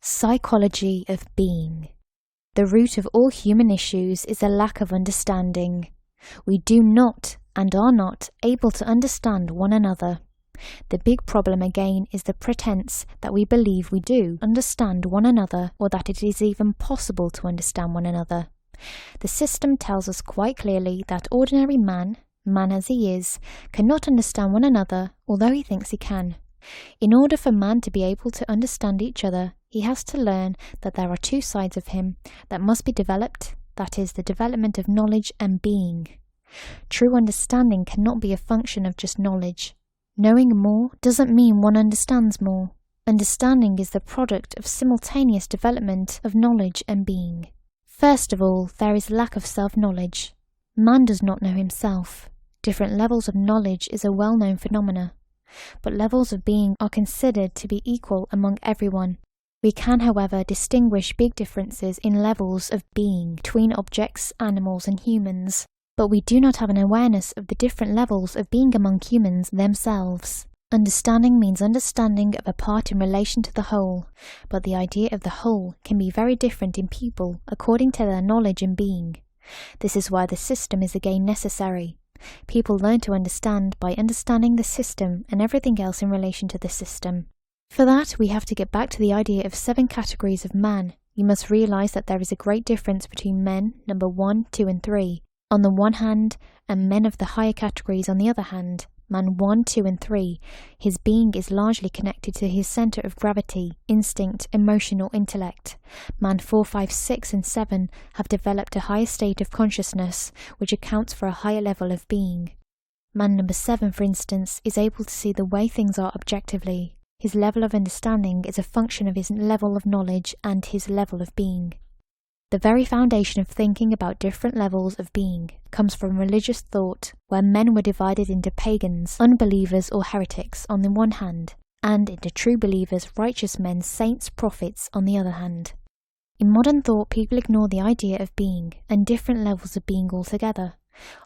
Psychology of being. The root of all human issues is a lack of understanding. We do not and are not able to understand one another. The big problem again is the pretense that we believe we do understand one another, or that it is even possible to understand one another. The system tells us quite clearly that ordinary man as he is, cannot understand one another, although he thinks he can. In order for man to be able to understand each other, he has to learn that there are two sides of him that must be developed, that is, the development of knowledge and being. True understanding cannot be a function of just knowledge. Knowing more doesn't mean one understands more. Understanding is the product of simultaneous development of knowledge and being. First of all, there is lack of self-knowledge. Man does not know himself. Different levels of knowledge is a well-known phenomena, but levels of being are considered to be equal among everyone. We can, however, distinguish big differences in levels of being between objects, animals, and humans, but we do not have an awareness of the different levels of being among humans themselves. Understanding means understanding of a part in relation to the whole, but the idea of the whole can be very different in people according to their knowledge and being. This is why the system is again necessary. People learn to understand by understanding the system and everything else in relation to the system. For that, we have to get back to the idea of 7 categories of man. You must realize that there is a great difference between men, number 1, 2, and 3, on the one hand, and men of the higher categories on the other hand. Man 1, 2, and 3, his being is largely connected to his center of gravity, instinct, emotion, or intellect. Man 4, 5, 6, and 7 have developed a higher state of consciousness, which accounts for a higher level of being. Man number 7, for instance, is able to see the way things are objectively. His level of understanding is a function of his level of knowledge and his level of being. The very foundation of thinking about different levels of being comes from religious thought, where men were divided into pagans, unbelievers or heretics on the one hand, and into true believers, righteous men, saints, prophets on the other hand. In modern thought, people ignore the idea of being and different levels of being altogether.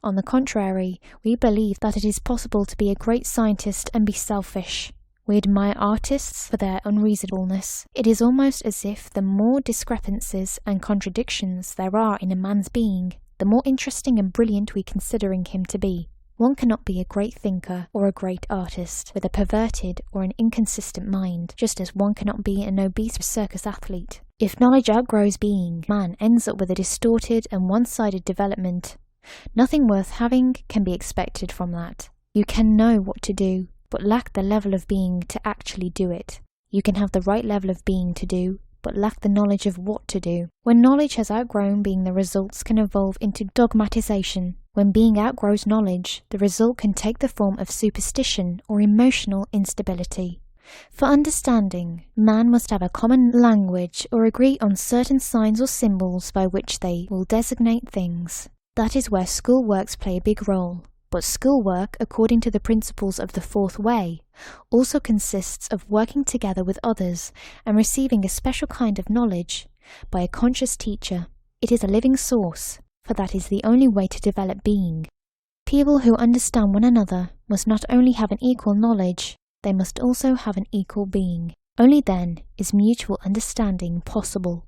On the contrary, we believe that it is possible to be a great scientist and be selfish. We admire artists for their unreasonableness. It is almost as if the more discrepancies and contradictions there are in a man's being, the more interesting and brilliant we considering him to be. One cannot be a great thinker or a great artist with a perverted or an inconsistent mind, just as one cannot be an obese circus athlete. If knowledge outgrows being, man ends up with a distorted and one-sided development. Nothing worth having can be expected from that. You can know what to do, but lack the level of being to actually do it. You can have the right level of being to do, but lack the knowledge of what to do. When knowledge has outgrown being, the results can evolve into dogmatization. When being outgrows knowledge, the result can take the form of superstition or emotional instability. For understanding, man must have a common language or agree on certain signs or symbols by which they will designate things. That is where school works play a big role. But schoolwork, according to the principles of the fourth way, also consists of working together with others and receiving a special kind of knowledge by a conscious teacher. It is a living source, for that is the only way to develop being. People who understand one another must not only have an equal knowledge, they must also have an equal being. Only then is mutual understanding possible.